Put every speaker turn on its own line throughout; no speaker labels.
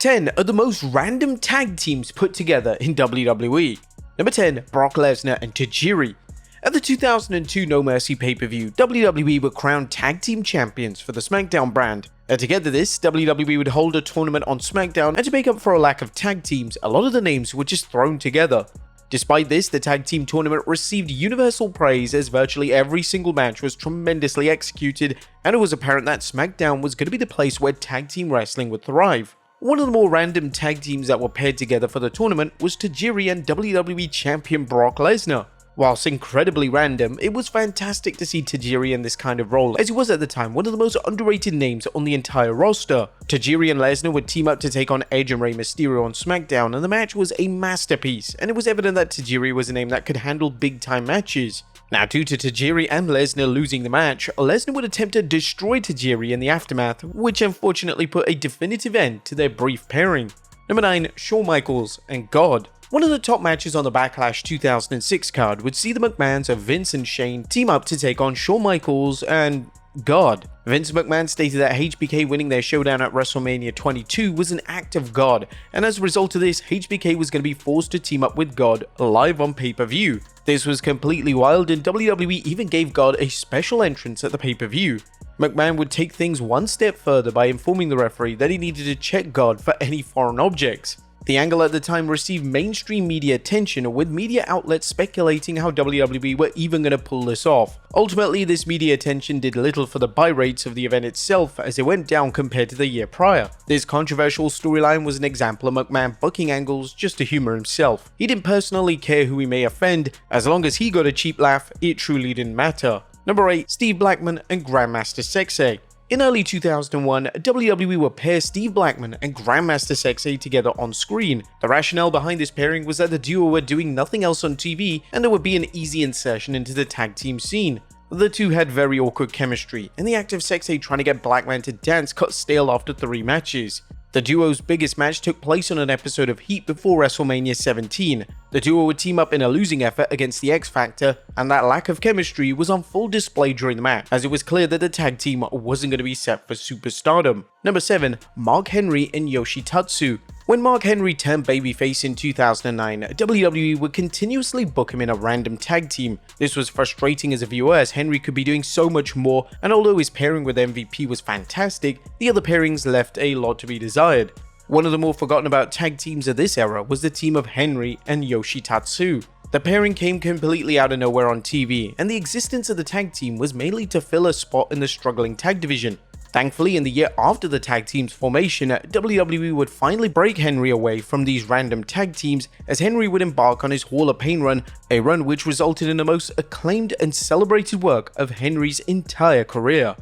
10 are the most random tag teams put together in WWE. Number 10, Brock Lesnar and Tajiri. At the 2002 No Mercy pay-per-view, WWE were crowned tag team champions for the SmackDown brand. And to get to this, WWE would hold a tournament on SmackDown, and to make up for a lack of tag teams, a lot of the names were just thrown together. Despite this, the tag team tournament received universal praise as virtually every single match was tremendously executed, and it was apparent that SmackDown was going to be the place where tag team wrestling would thrive. One of the more random tag teams that were paired together for the tournament was Tajiri and WWE Champion Brock Lesnar. Whilst incredibly random, it was fantastic to see Tajiri in this kind of role, as he was at the time one of the most underrated names on the entire roster. Tajiri and Lesnar would team up to take on Edge and Rey Mysterio on SmackDown, and the match was a masterpiece, and it was evident that Tajiri was a name that could handle big-time matches. Now, due to Tajiri and Lesnar losing the match, Lesnar would attempt to destroy Tajiri in the aftermath, which unfortunately put a definitive end to their brief pairing. Number 9, Shawn Michaels and God. One of the top matches on the Backlash 2006 card would see the McMahons of Vince and Shane team up to take on Shawn Michaels and God. Vince McMahon stated that HBK winning their showdown at WrestleMania 22 was an act of God, and as a result of this, HBK was going to be forced to team up with God live on pay-per-view. This was completely wild, and WWE even gave God a special entrance at the pay-per-view. McMahon would take things one step further by informing the referee that he needed to check God for any foreign objects. The angle at the time received mainstream media attention, with media outlets speculating how WWE were even going to pull this off. Ultimately, this media attention did little for the buy rates of the event itself, as it went down compared to the year prior. This controversial storyline was an example of McMahon booking angles just to humor himself. He didn't personally care who he may offend, as long as he got a cheap laugh, it truly didn't matter. Number 8, Steve Blackman and Grandmaster Sexay. In early 2001, WWE would pair Steve Blackman and Grandmaster Sexay together on screen. The rationale behind this pairing was that the duo were doing nothing else on TV, and it would be an easy insertion into the tag team scene. The two had very awkward chemistry, and the act of Sexay trying to get Blackman to dance got stale after 3 matches. The duo's biggest match took place on an episode of Heat before WrestleMania 17. The duo would team up in a losing effort against the X Factor, and that lack of chemistry was on full display during the match, as it was clear that the tag team wasn't going to be set for superstardom. Number 7, Mark Henry and Yoshi Tatsu. When Mark Henry turned babyface in 2009, WWE would continuously book him in a random tag team. This was frustrating as a viewer, as Henry could be doing so much more, and although his pairing with MVP was fantastic, the other pairings left a lot to be desired. One of the more forgotten about tag teams of this era was the team of Henry and Yoshi Tatsu. The pairing came completely out of nowhere on TV, and the existence of the tag team was mainly to fill a spot in the struggling tag division. Thankfully, in the year after the tag team's formation, WWE would finally break Henry away from these random tag teams, as Henry would embark on his Hall of Pain run, a run which resulted in the most acclaimed and celebrated work of Henry's entire career.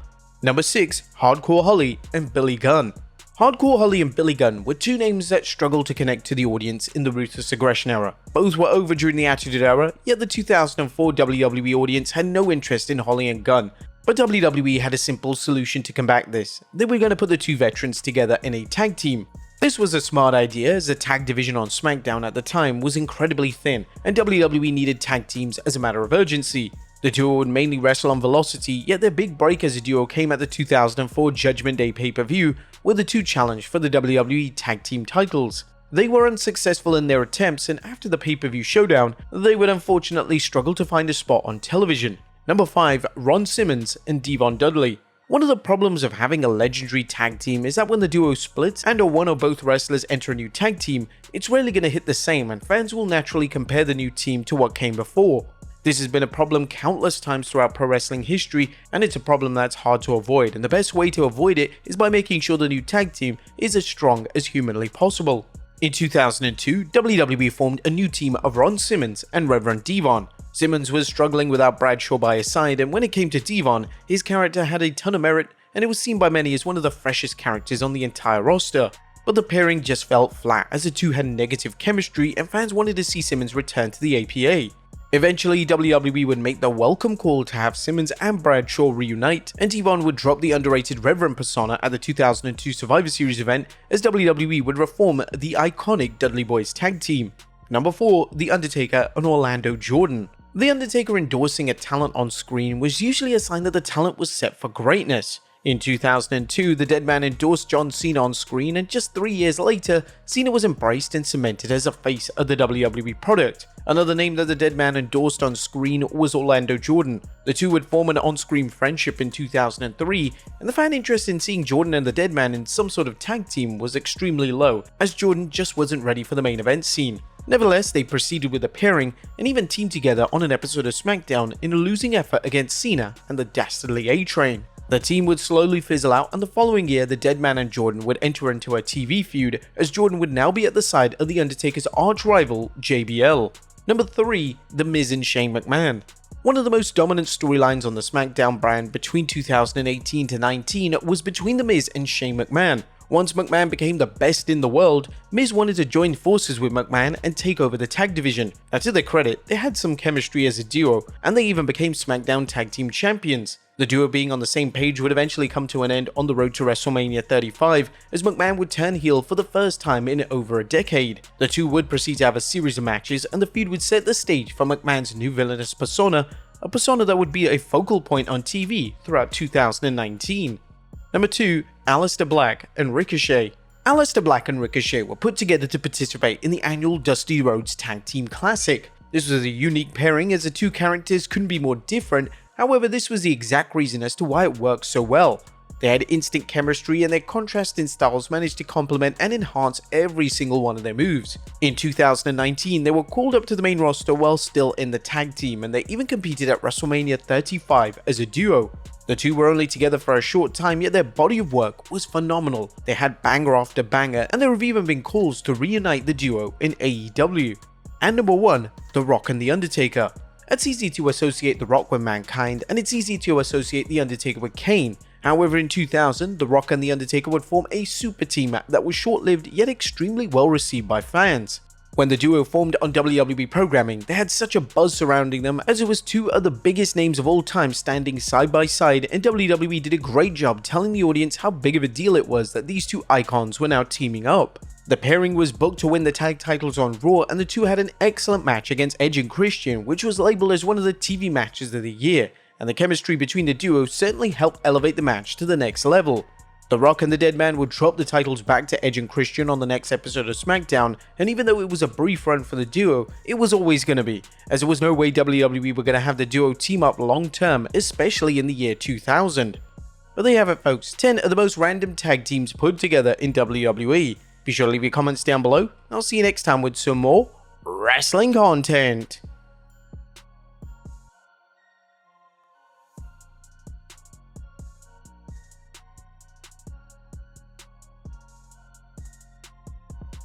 Number 6, Hardcore Holly and Billy Gunn. Hardcore Holly and Billy Gunn were two names that struggled to connect to the audience in the Ruthless Aggression era. Both were over during the Attitude Era, yet the 2004 WWE audience had no interest in Holly and Gunn. But WWE had a simple solution to combat this. They were going to put the two veterans together in a tag team. This was a smart idea, as the tag division on SmackDown at the time was incredibly thin, and WWE needed tag teams as a matter of urgency. The duo would mainly wrestle on Velocity, yet their big break as a duo came at the 2004 Judgment Day pay-per-view, where the two challenged for the WWE tag team titles. They were unsuccessful in their attempts, and after the pay-per-view showdown, they would unfortunately struggle to find a spot on television. Number 5, Ron Simmons and Devon Dudley. One of the problems of having a legendary tag team is that when the duo splits and or one or both wrestlers enter a new tag team, it's rarely going to hit the same, and fans will naturally compare the new team to what came before. This has been a problem countless times throughout pro wrestling history, and it's a problem that's hard to avoid, and the best way to avoid it is by making sure the new tag team is as strong as humanly possible. In 2002, WWE formed a new team of Ron Simmons and Reverend Devon. Simmons was struggling without Bradshaw by his side, and when it came to Devon, his character had a ton of merit, and it was seen by many as one of the freshest characters on the entire roster. But the pairing just felt flat, as the two had negative chemistry, and fans wanted to see Simmons return to the APA. Eventually, WWE would make the welcome call to have Simmons and Bradshaw reunite, and Devon would drop the underrated Reverend persona at the 2002 Survivor Series event, as WWE would reform the iconic Dudley Boyz tag team. Number 4, The Undertaker and Orlando Jordan. The Undertaker endorsing a talent on screen was usually a sign that the talent was set for greatness. In 2002, the Dead Man endorsed John Cena on screen, and just 3 years later, Cena was embraced and cemented as a face of the WWE product. Another name that the Dead Man endorsed on screen was Orlando Jordan. The two would form an on-screen friendship in 2003, and the fan interest in seeing Jordan and the Dead Man in some sort of tag team was extremely low, as Jordan just wasn't ready for the main event scene. Nevertheless, they proceeded with a pairing and even teamed together on an episode of SmackDown in a losing effort against Cena and the Dastardly A-Train. The team would slowly fizzle out, and the following year, the Dead Man and Jordan would enter into a TV feud, as Jordan would now be at the side of The Undertaker's arch-rival, JBL. Number 3. The Miz and Shane McMahon. One of the most dominant storylines on the SmackDown brand between 2018 to 19 was between The Miz and Shane McMahon. Once McMahon became the best in the world, Miz wanted to join forces with McMahon and take over the tag division. Now, to their credit, they had some chemistry as a duo, and they even became SmackDown Tag Team Champions. The duo being on the same page would eventually come to an end on the road to Wrestlemania 35, as McMahon would turn heel for the first time in over a decade. The two would proceed to have a series of matches, and the feud would set the stage for McMahon's new villainous persona, a persona that would be a focal point on TV throughout 2019. Number 2. Aleister Black and Ricochet. Aleister Black and Ricochet were put together to participate in the annual Dusty Rhodes Tag Team Classic. This was a unique pairing, as the two characters couldn't be more different. However, this was the exact reason as to why it worked so well. They had instant chemistry, and their contrasting styles managed to complement and enhance every single one of their moves. In 2019, they were called up to the main roster while still in the tag team, and they even competed at WrestleMania 35 as a duo. The two were only together for a short time, yet their body of work was phenomenal. They had banger after banger, and there have even been calls to reunite the duo in AEW. And number 1, The Rock and The Undertaker. It's easy to associate The Rock with Mankind, and it's easy to associate The Undertaker with Kane. However, in 2000, The Rock and The Undertaker would form a super team that was short-lived yet extremely well received by fans. When the duo formed on WWE programming, they had such a buzz surrounding them, as it was two of the biggest names of all time standing side by side, and WWE did a great job telling the audience how big of a deal it was that these two icons were now teaming up. The pairing was booked to win the tag titles on Raw, and the two had an excellent match against Edge and Christian, which was labeled as one of the TV matches of the year, and the chemistry between the duo certainly helped elevate the match to the next level. The Rock and the Dead Man would drop the titles back to Edge and Christian on the next episode of SmackDown, and even though it was a brief run for the duo, it was always going to be, as there was no way WWE were going to have the duo team up long term, especially in the year 2000. But there you have it, folks, 10 of the most random tag teams put together in WWE. Be sure to leave your comments down below. I'll see you next time with some more wrestling content.